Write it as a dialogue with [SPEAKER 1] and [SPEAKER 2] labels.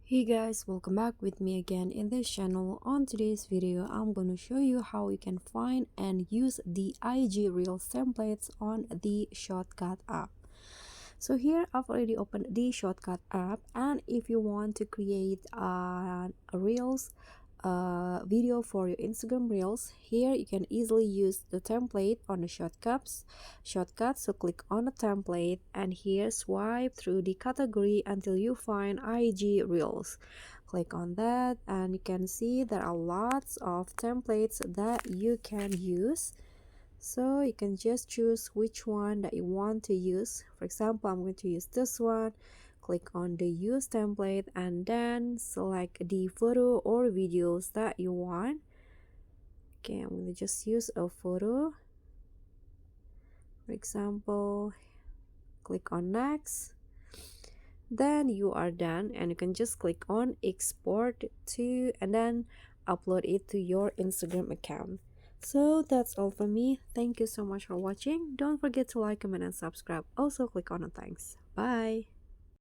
[SPEAKER 1] Hey guys, welcome back with me again in this channel. On today's video, I'm going to show you how you can find and use the IG Reels templates on the ShotCut app. So here I've already opened the ShotCut app, and if you want to create a Reels video for your Instagram Reels, here you can easily use the template on the shortcuts. So click on the template and here swipe through the category until you find IG Reels. Click on that and you can see there are lots of templates that you can use. So you can just choose which one that you want to use. For example, I'm going to use this one. Click on the use template and then select the photo or videos that you want. Okay, I'm going to just use a photo. For example, click on next. Then you are done and you can just click on export to and then upload it to your Instagram account. So that's all for me. Thank you so much for watching. Don't forget to like, comment, and subscribe. Also click on the thanks. Bye.